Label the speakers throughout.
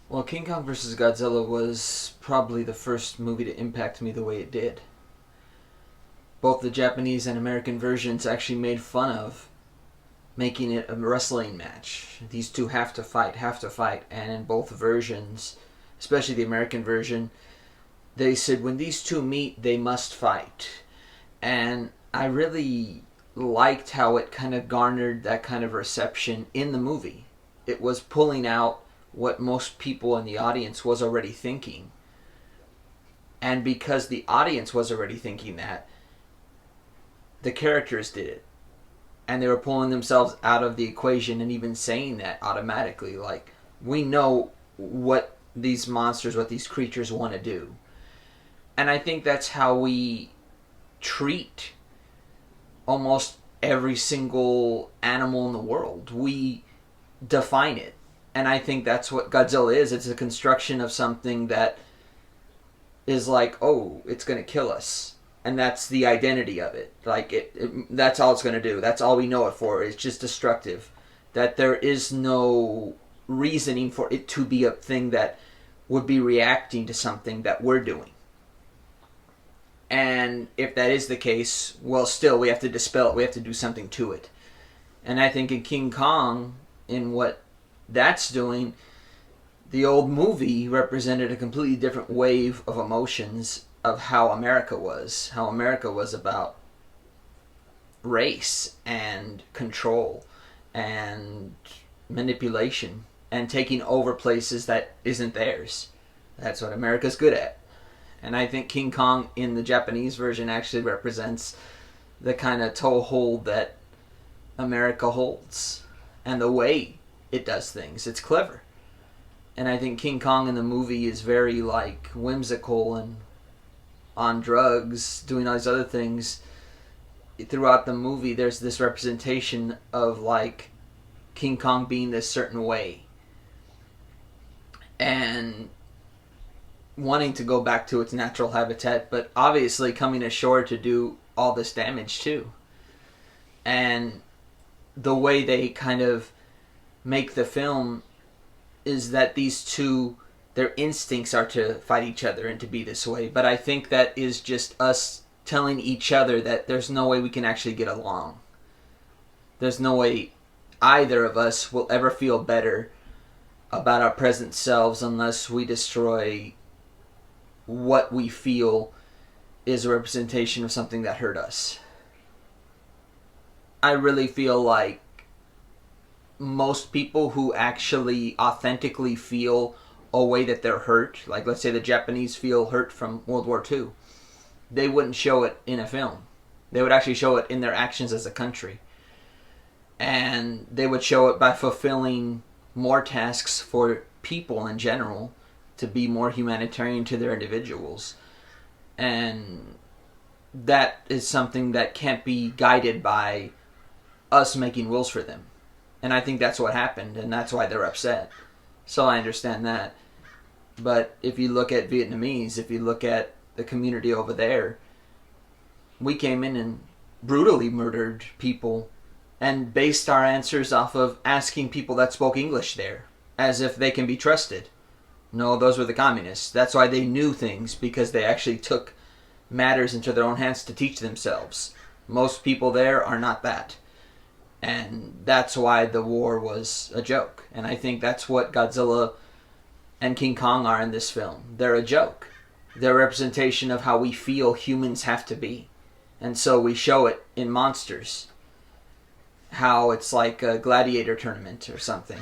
Speaker 1: Well, King Kong vs. Godzilla was probably the first movie to impact me the way it did. Both the Japanese and American versions actually made fun of making it a wrestling match. These two have to fight, and in both versions, especially the American version, they said when these two meet, they must fight. And I really liked how it kind of garnered that kind of reception in the movie. It was pulling out what most people in the audience was already thinking. And because the audience was already thinking that, the characters did it. And they were pulling themselves out of the equation and even saying that automatically. Like, we know what these monsters, what these creatures want to do. And I think that's how we treat almost every single animal in the world. We define it. And I think that's what Godzilla is. It's a construction of something that is like, oh, it's going to kill us. And that's the identity of it. Like, that's all it's going to do. That's all we know it for. It's just destructive. That there is no reasoning for it to be a thing that would be reacting to something that we're doing. And if that is the case, well, still, we have to dispel it. We have to do something to it. And I think in King Kong, in what that's doing, the old movie represented a completely different wave of emotions of how America was. How America was about race and control and manipulation and taking over places that isn't theirs. That's what America's good at. And I think King Kong in the Japanese version actually represents the kind of toehold that America holds and the way it does things. It's clever. And I think King Kong in the movie is very like whimsical and on drugs, doing all these other things. Throughout the movie, there's this representation of like King Kong being this certain way and wanting to go back to its natural habitat, but obviously coming ashore to do all this damage too. And the way they kind of make the film is that these two, their instincts are to fight each other and to be this way. But I think that is just us telling each other that there's no way we can actually get along. There's no way either of us will ever feel better about our present selves unless we destroy what we feel is a representation of something that hurt us. I really feel like most people who actually authentically feel a way that they're hurt, like let's say the Japanese feel hurt from World War II, they wouldn't show it in a film. They would actually show it in their actions as a country. And they would show it by fulfilling more tasks for people in general to be more humanitarian to their individuals. And that is something that can't be guided by us making rules for them. And I think that's what happened, and that's why they're upset. So I understand that. But if you look at Vietnamese, if you look at the community over there, we came in and brutally murdered people and based our answers off of asking people that spoke English there, as if they can be trusted. No, those were the communists. That's why they knew things, because they actually took matters into their own hands to teach themselves. Most people there are not that. And that's why the war was a joke. And I think that's what Godzilla and King Kong are in this film. They're a joke. They're a representation of how we feel humans have to be. And so we show it in monsters. How it's like a gladiator tournament or something.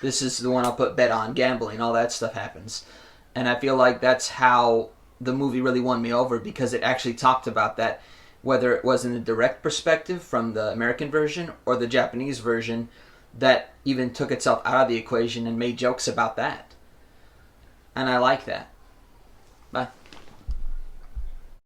Speaker 1: This is the one I'll put bet on, gambling, all that stuff happens. And I feel like that's how the movie really won me over, because it actually talked about that, whether it was in the direct perspective from the American version or the Japanese version, that even took itself out of the equation and made jokes about that. And I like that. Bye.